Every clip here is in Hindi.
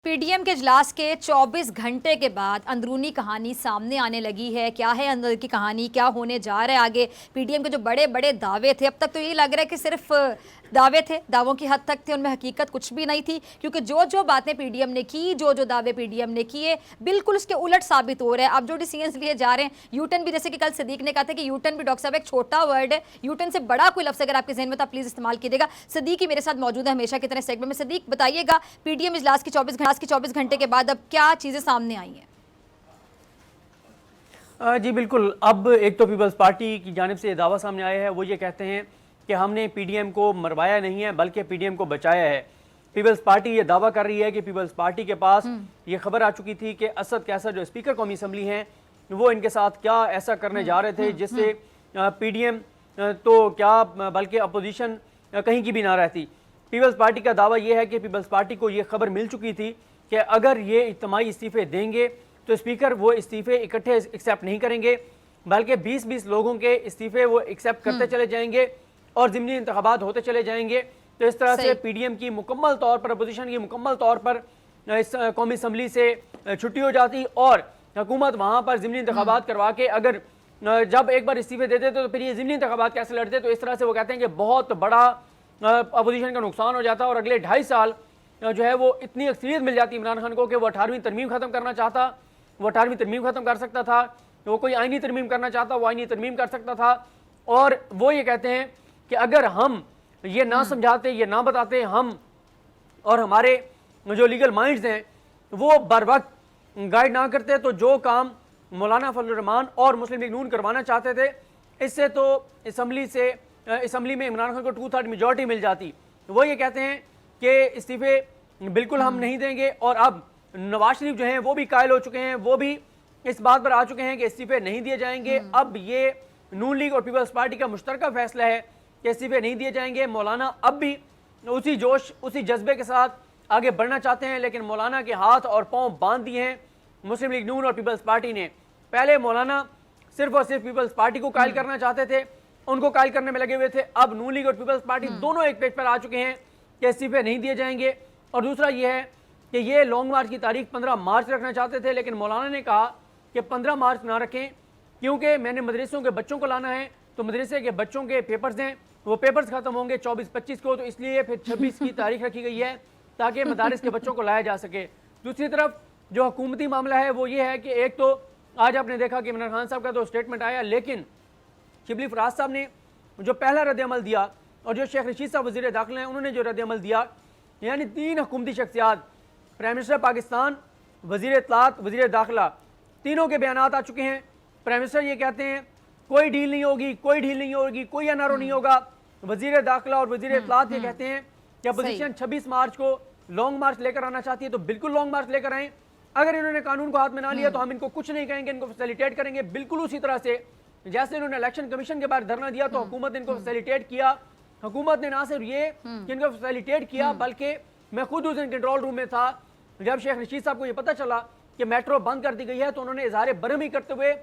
पीडीएम के इजलास के 24 घंटे के बाद अंदरूनी कहानी सामने आने लगी है। क्या है अंदर की कहानी, क्या होने जा रहा है आगे? पीडीएम के जो बड़े बड़े दावे थे, अब तक तो यही लग रहा है कि सिर्फ दावे थे, दावों की हद तक थे, उनमें हकीकत कुछ भी नहीं थी। क्योंकि जो जो बातें पीडीएम ने की, जो जो दावे पीडीएम ने किए, बिल्कुल उसके उलट साबित हो रहे हैं। अब जो डिसीजंस लिए जा रहे हैं, यूटर्न भी, जैसे कि कल सदीक ने कहा था कि यूटर्न भी डॉक्टर साहब एक छोटा वर्ड है, यूटर्न से बड़ा कोई लफ्ज़ अगर आपके जहन में तो प्लीज़ इस्तेमाल कीजिएगा। सदीक ही मेरे साथ मौजूद है हमेशा की तरह सेगमेंट में। सदीक, बताइएगा पीडीएम इजलास की 24 घंटे के बाद अब क्या चीजें सामने आई हैं? जी बिल्कुल। अब एक तो पीपल्स पार्टी की जानिब से दावा सामने आया है, वो ये कहते हैं कि हमने पीडीएम को मरवाया नहीं है बल्कि पीडीएम को बचाया है। पीपल्स पार्टी ये दावा कर रही है कि पीपल्स पार्टी के पास ये खबर आ चुकी थी कि असद कैसर जो स्पीकर कौमी असम्बली हैं वो इनके साथ क्या ऐसा करने जा रहे थे जिससे पीडीएम तो क्या बल्कि अपोजिशन कहीं की भी ना रहती। पीपल्स पार्टी का दावा यह है कि पीपल्स पार्टी को ये खबर मिल चुकी थी कि अगर ये इज्तिमाई इस्तीफे देंगे तो स्पीकर वो इस्तीफे इकट्ठे एक्सेप्ट नहीं करेंगे बल्कि 20-20 लोगों के इस्तीफे वो एक्सेप्ट करते चले जाएंगे और ज़िमनी इंतखाबात होते चले जाएंगे। तो इस तरह से पीडीएम की मुकम्मल तौर पर, अपोजिशन की मुकम्मल तौर पर इस कौमी असम्बली से छुट्टी हो जाती और हुकूमत वहाँ पर ज़िमनी इंतखाबात करवा के अगर जब एक बार इस्तीफे देते तो फिर ये ज़िमनी इंतखाबात कैसे लड़ते। तो इस तरह से वो कहते हैं कि बहुत बड़ा अपोजिशन का नुकसान हो जाता और अगले 2.5 साल जो है वो इतनी अक्सरियत मिल जाती इमरान खान को कि वो 18वीं तरमीम ख़त्म करना चाहता, वो 18वीं तरमीम ख़त्म कर सकता था। वो कोई आइनी तरमीम करना चाहता, वो आइनी तरमीम कर सकता था। और वो ये कहते हैं कि अगर हम ये ना समझाते, ये ना बताते, हम और हमारे जो लीगल माइंड्स हैं वो बर वक्त गाइड ना करते, तो जो काम मौलाना फजलुर रहमान और मुस्लिम लीग नून करवाना चाहते थे, इससे तो असम्बली में इमरान खान को 2/3 मेजॉरिटी मिल जाती। वो ये कहते हैं कि इस्तीफे बिल्कुल हम नहीं देंगे। और अब नवाज शरीफ जो हैं वो भी कायल हो चुके हैं, वो भी इस बात पर आ चुके हैं कि इस्तीफे नहीं दिए जाएंगे। अब ये नून लीग और पीपल्स पार्टी का मुश्तरका फैसला है कि इस्तीफे नहीं दिए जाएंगे। मौलाना अब भी उसी जोश, उसी जज्बे के साथ आगे बढ़ना चाहते हैं, लेकिन मौलाना के हाथ और पाँव बांध दिए हैं मुस्लिम लीग नून और पीपल्स पार्टी ने। पहले मौलाना सिर्फ और सिर्फ पीपल्स पार्टी को कायल करना चाहते थे, उनको कायल करने में लगे हुए थे। अब नून लीग और पीपल्स पार्टी दोनों एक पेज पर आ चुके हैं कि इस्तीफे नहीं दिए जाएंगे। और दूसरा ये है कि ये लॉन्ग मार्च की तारीख 15 मार्च रखना चाहते थे, लेकिन मौलाना ने कहा कि 15 मार्च ना रखें क्योंकि मैंने मदरसों के बच्चों को लाना है, तो मदरसे के बच्चों के पेपर्स हैं, वो पेपर्स खत्म होंगे 24-25 को, तो इसलिए फिर 26 की तारीख रखी गई है ताकि मदारिस के बच्चों को लाया जा सके। दूसरी तरफ जो हुकूमती मामला है वो ये है कि एक तो आज आपने देखा कि इमरान खान साहब का तो स्टेटमेंट आया, लेकिन शिबली फराज साहब ने जो पहला रद्द-ए-अमल दिया और जो शेख रशीद साहब वज़ीर दाखिला हैं उन्होंने जो रद्द-ए-अमल दिया, यानी 3 हुकूमती शख्सियात, प्राइम मिनिस्टर पाकिस्तान, वज़ीर इत्तलात, वज़ीर दाखिला, तीनों के बयानात आ चुके हैं। प्राइम मिनिस्टर ये कहते हैं कोई डील नहीं होगी, कोई डील नहीं होगी, कोई एनआरओ नहीं होगा। वज़ीर दाखिला और वज़ीर इत्तलात ये कहते हैं कि अपोजिशन 26 मार्च को लॉन्ग मार्च लेकर आना चाहती है तो बिल्कुल लॉन्ग मार्च लेकर आएँ। अगर इन्होंने कानून को हाथ में ना लिया तो हम इनको कुछ नहीं कहेंगे, इनको फैसिलिटेट करेंगे। बिल्कुल उसी तरह से जैसे इन्होंने इलेक्शन कमीशन के बारे धरना दिया तो हुकूमत ने इनको फैसिलिटेट किया। हुकूमत ने ना सिर्फ ये कि इनको फैसिलिटेट किया, बल्कि मैं खुद उस दिन कंट्रोल रूम में था जब शेख रशीद साहब को ये पता चला कि मेट्रो बंद कर दी गई है, तो उन्होंने इजहार बरहमी करते हुए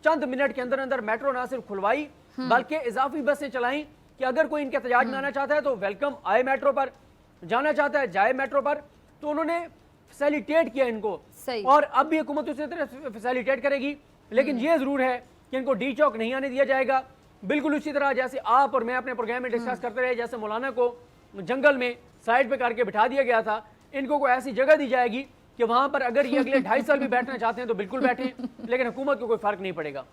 चंद मिनट के अंदर अंदर मेट्रो ना सिर्फ खुलवाई बल्कि इजाफी बसें चलाई कि अगर कोई इनके एहतजाज में आना चाहता है तो वेलकम, आए मेट्रो पर, जाना चाहता है जाए मेट्रो पर। तो उन्होंने फैसिलिटेट किया इनको और अब भी हुकूमत उसी तरह फैसिलिटेट करेगी। लेकिन ये जरूर है कि इनको डी चौक नहीं आने दिया जाएगा। बिल्कुल उसी तरह जैसे आप और मैं अपने प्रोग्राम में डिस्कस करते रहे, जैसे मौलाना को जंगल में साइड पे करके बिठा दिया गया था, इनको कोई ऐसी जगह दी जाएगी कि वहां पर अगर ये अगले 2.5 साल भी बैठना चाहते हैं तो बिल्कुल बैठें, लेकिन हुकूमत को कोई फर्क नहीं पड़ेगा।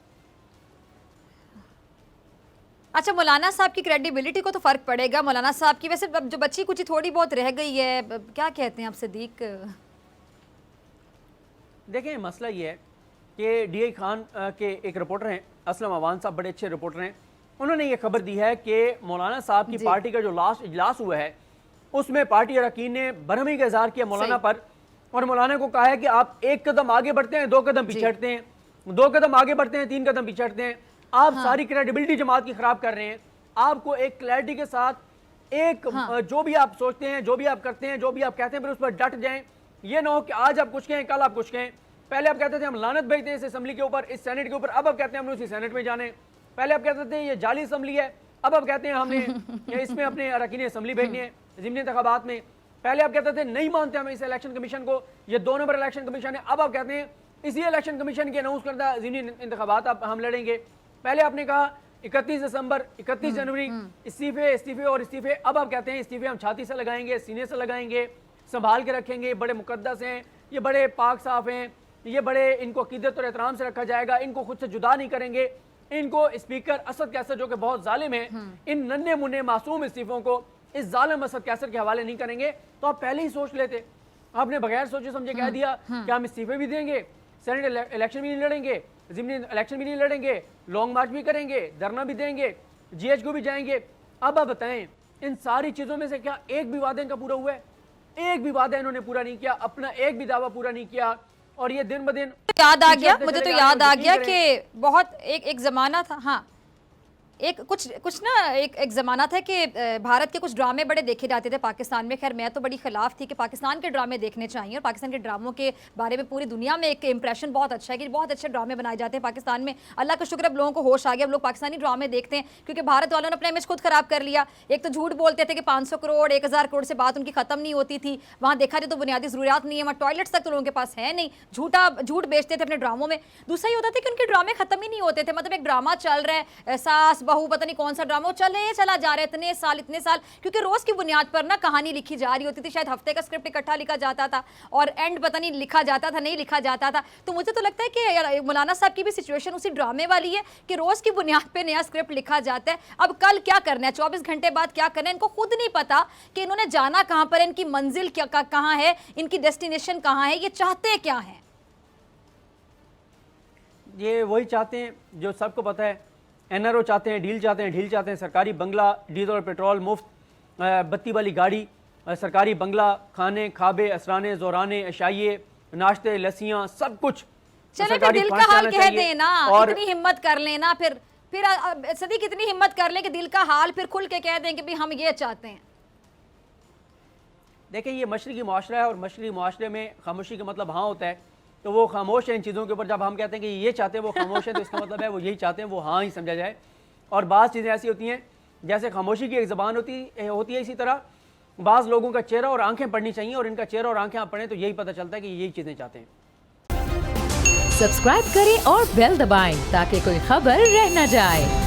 अच्छा, मौलाना साहब की क्रेडिबिलिटी को तो फर्क पड़ेगा। मौलाना साहब की वैसे जो बच्ची कुछ थोड़ी बहुत रह गई है, क्या कहते हैं आप सदीक? देखें, मसला ये है कि डीआई खान के एक रिपोर्टर हैं असलम अवान साहब, बड़े अच्छे रिपोर्टर हैं, उन्होंने ये खबर दी है कि मौलाना साहब की पार्टी का जो लास्ट इजलास हुआ है उसमें पार्टी अरकान ने बरहमी का इजहार किया मौलाना पर और मौलाना को कहा है कि आप 1 कदम आगे बढ़ते हैं, 2 कदम पीछे हटते हैं, 2 कदम आगे बढ़ते हैं, 3 कदम पीछे हटते हैं। आप सारी क्रेडिबिलिटी जमात की खराब कर रहे हैं। आपको एक क्लैरिटी के साथ एक जो भी आप सोचते हैं, जो भी आप करते हैं, जो भी आप कहते हैं, फिर उस पर डट जाएं। ये ना हो कि आज आप कुछ कहें, कल आप कुछ कहें। पहले आप कहते थे हम लानत भेजते हैं इस असेंबली के ऊपर, इस सेनेट के ऊपर, अब आप कहते हैं हमने उसी सेनेट में जाने। पहले आप कहते थे ये जाली असेंबली है, अब आप कहते हैं हमने इसमें अपने अरकान असेंबली भेजनी है ज़िमनी इंतखाबात में। पहले आप कहते थे नहीं मानते हम इस इलेक्शन कमीशन को, ये 2 नंबर इलेक्शन कमीशन है। अब आप कहते हैं इसी इलेक्शन कमीशन के अनाउंस करदा ज़िमनी इंतखाबात हम लड़ेंगे। पहले आपने कहा 31 दिसंबर, 31 जनवरी, इस्तीफे और इस्तीफे। अब आप कहते हैं इस्तीफे हम छाती से लगाएंगे, सीने से लगाएंगे, संभाल के रखेंगे, बड़े मुकद्दस हैं, ये बड़े पाक साफ हैं, ये बड़े, इनको अकीदत और एहतराम से रखा जाएगा, इनको खुद से जुदा नहीं करेंगे, इनको स्पीकर असद कैसर जो कि बहुत जालिम है, इन नन्हे मुन्ने मासूम इस्तीफों को इस जालिम असद कैसर के हवाले नहीं करेंगे। तो आप पहले ही सोच लेते, आपने बगैर सोचे समझे कह दिया कि हम इस्तीफे भी देंगे, सेनेट इलेक्शन भी नहीं लड़ेंगे, ज़िमनी इलेक्शन भी नहीं लड़ेंगे, लॉन्ग मार्च भी करेंगे, धरना भी देंगे, जीएच को भी जाएंगे। अब आप बताएं इन सारी चीज़ों में से क्या एक भी वादा इनका पूरा हुआ है? एक भी वादा इन्होंने पूरा नहीं किया, अपना एक भी दावा पूरा नहीं किया, और ये दिन ब दिन याद आ गया, मुझे तो याद आ गया कि बहुत एक जमाना था, हाँ एक कुछ ना एक ज़माना था कि भारत के कुछ ड्रामे बड़े देखे जाते थे पाकिस्तान में। खैर मैं तो बड़ी खिलाफ थी कि पाकिस्तान के ड्रामे देखने चाहिए, और पाकिस्तान के ड्रामों के बारे में पूरी दुनिया में एक इंप्रेशन बहुत अच्छा है कि बहुत अच्छे ड्रामे बनाए जाते हैं पाकिस्तान में। अल्लाह का शुक्र अब लोगों को होश आ गया, अब लोग पाकिस्तानी ड्रामे देखते हैं, क्योंकि भारत वालों ने अपना इमेज खुद खराब कर लिया। एक तो झूठ बोलते थे कि 500 करोड़ 1000 करोड़ से बात उनकी खत्म नहीं होती थी, वहाँ देखा जाए तो बुनियादी ज़रूरियात नहीं है, वहाँ टॉयलेट्स तक तो लोगों के पास है नहीं, झूठ बेचते थे अपने ड्रामों में। दूसरा ये होता था कि उनके ड्रामे खत्म ही नहीं होते थे, मतलब एक ड्रामा चल रहा है, सास बहू पता नहीं कौन सा ड्रामा चला जा रहा है इतने साल, क्योंकि रोज की बुनियाद पर ना कहानी लिखी जा रही होती थी। शायद हफ्ते का स्क्रिप्ट इकट्ठा लिखा जाता था और एंड पता नहीं लिखा जाता था नहीं लिखा जाता था। तो मुझे तो लगता है कि मौलाना साहब की भी सिचुएशन उसी ड्रामे वाली है कि रोज की बुनियाद पे नया स्क्रिप्ट लिखा जाता है। अब कल क्या करना है, 24 घंटे बाद क्या करना है, इनको खुद नहीं पता कि इन्होंने जाना कहां पर है, इनकी मंजिल कहां है, इनकी डेस्टिनेशन कहां है, ये चाहते क्या है। ये वही चाहते हैं जो सबको पता है, एनआरओ चाहते हैं, ढील चाहते हैं, सरकारी बंगला, डीजल और पेट्रोल मुफ्त, बत्ती वाली गाड़ी, सरकारी बंगला, खाने खाबे, असराने, जोराने, अशाइये, नाश्ते, लस्सियाँ, सब कुछ। चले फिर दिल का हाल कह दें ना, और इतनी हिम्मत कर लेना, फिर सदी कितनी हिम्मत कर ले कि दिल का हाल फिर खुल के कह दें कि भाई हम ये चाहते हैं। देखिए ये मशरकी मुआशरा है, और मशरकी मुआशरे में खामोशी का मतलब हाँ होता है, तो वो खामोश है इन चीज़ों के ऊपर। जब हम कहते हैं कि ये चाहते हैं वो खामोश है, तो इसका मतलब है वो यही चाहते हैं, वो हाँ ही समझा जाए। और बाज़ चीज़ें ऐसी होती हैं जैसे खामोशी की एक ज़बान होती है, इसी तरह बाज़ लोगों का चेहरा और आंखें पढ़नी चाहिए, और इनका चेहरा और आंखें आप पढ़ें तो यही पता चलता है कि यही चीज़ें चाहते हैं। सब्सक्राइब करें और बेल दबाएं ताकि कोई खबर रह न जाए।